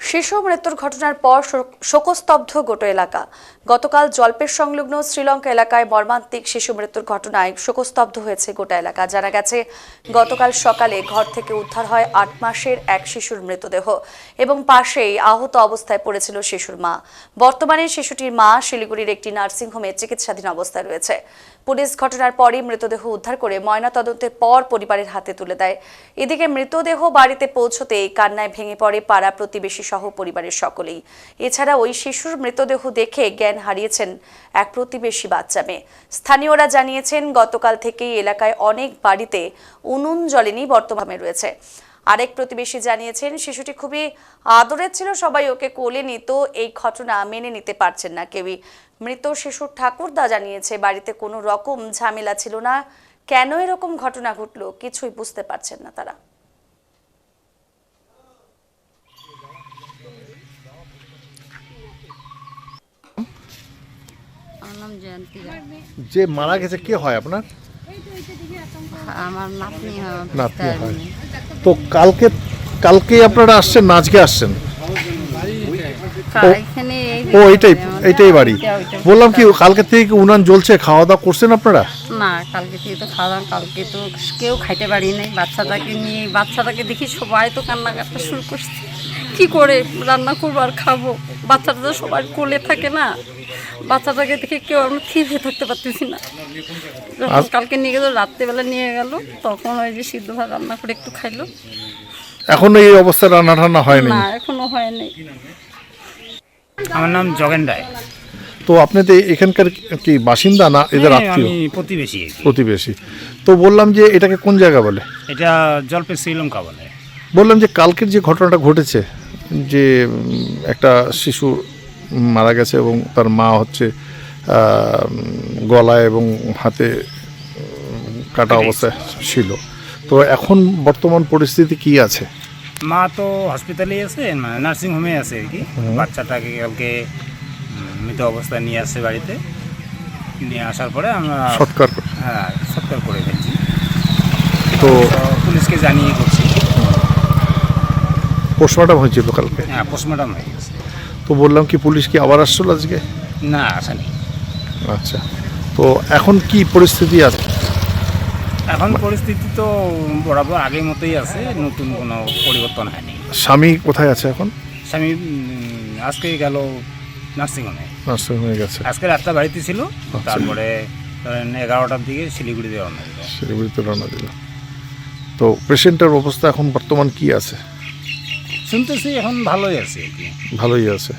শিশু মৃত্যুর ঘটনার পর শোকস্তব্ধ গোটা এলাকা। গতকাল জলপের সংলগ্ন শ্রীলঙ্কা এলাকায় মর্মান্তিক শিশু মৃত্যুর ঘটনায় শোকস্তব্ধ হয়েছে গোটা এলাকা। জানা গেছে, গতকাল সকালে ঘর থেকে উদ্ধার হয় ৮ মাসের এক শিশুর মৃতদেহ এবং পাশেই আহত অবস্থায় পড়েছিল শিশুর মা। বর্তমানে শিশুটির মা শিলিগুড়ির একটি নার্সিংহোমে চিকিৎসাধীন অবস্থায় রয়েছে। পুলিশ ঘটনার পরই মৃতদেহ উদ্ধার করে ময়নাতদন্তের পর পরিবারের হাতে তুলে দেয়। এদিকে মৃতদেহ বাড়িতে পৌঁছতেই কান্নায় ভেঙে পড়ে পাড়া প্রতিবেশী সহ পরিবারের সকলেই। এছাড়া ওই শিশুর মৃতদেহ দেখে জ্ঞান হারিয়েছেন এক প্রতিবেশী বাচ্চা মেয়ে। স্থানীয়রা জানিয়েছেন, গতকাল থেকেই এলাকায় অনেক বাড়িতে উনুন জ্বলেনি বর্তমানে রয়েছে। আরেক প্রতিবেশী জানিয়েছেন, শিশুটি খুবই আদরের ছিল, সবাই ওকে কোলে নিত। এই ঘটনা মেনে নিতে পারছেন না কেউই। মৃত শিশুর ঠাকুরদা জানিয়েছে, বাড়িতে কোনো রকম ঝামেলা ছিল না। কেন এরকম ঘটনা ঘটলো কিছুই বুঝতে পারছেন না তারা। যে মারা গেছে কে হয় আপনার? আমার নাতনি হয়। তো কালকে আপনারা আসছেন না আজকে আসছেন? ও এইটাই বাড়ি। বললাম কি, কালকে থেকে কি উনান জ্বলছে, খাওয়া দাওয়া করছেন আপনারা? না, কালকে থেকে তো খাওয়া দাওয়া, কালকে তো কেউ খাইতে পারি নাই। বাচ্চাটাকে দেখি সবাই তো কান্নাকাটা শুরু করছে। কি করে রান্না করবো আর খাবো? বাচ্চাটা তো সবার কোলে থাকে না। বাচ্চাটাকে দেখে কেউ আমরা স্থির হয়ে থাকতে পারতেছি না। যখন কালকে নিয়ে গেল, রাত্রেবেলা নিয়ে গেল, তখন ওই যে সিদ্ধ ভাত রান্না করে একটু খাইলো। এখনো এই অবস্থা রান্না টান্না হয়নি? না, এখনো হয়নি। আমার নাম জগেন রায়। তো আপনি তো এখানকার কি বাসিন্দা না এদের আত্মীয়? আমি প্রতিবেশী। তো বললাম যে এটাকে কোন জায়গা বলে? এটা জলপে শ্রীলঙ্কা বলে। বললাম যে কালকের যে ঘটনাটা ঘটেছে, যে একটা শিশু মারা গেছে এবং তার মা হচ্ছে গলায় এবং হাতে কাটা অবস্থায় ছিল, তো এখন বর্তমান পরিস্থিতি কি আছে? মা তো হসপিটালে আছে, মানে নার্সিংহোমে আছে আর কি। বাচ্চাটাকে কালকে মৃত অবস্থায় নিয়ে আসছে বাড়িতে। নিয়ে আসার পরে আমরা সৎকার করে ফেলছি। তো পুলিশকে জানিয়ে করছি। পোস্টমর্টম হয়েছিল কালকে? হ্যাঁ, পোস্টমর্টম হয়ে গেছে। তো বললাম কি, পুলিশ কি আবার আসছিল আজকে? না, আসেনি। আচ্ছা, তো এখন কি পরিস্থিতি আছে? এখন পরিস্থিতি তো বরাবর আগের মতোই আছে, নতুন কোনো পরিবর্তন হয়নি। স্বামী কোথায় আছে এখন? স্বামী আজকে গেল নার্সিংহোমে গেছে। আজকে রাতটা বাড়িতে ছিল। তারপরে ধরেন 11টার দিকে শিলিগুড়িতে রওনা দিল। তো পেশেন্টের অবস্থা এখন বর্তমান কি আছে? শুনতেছি এখন ভালোই আছে আর কি। ভালোই আছে।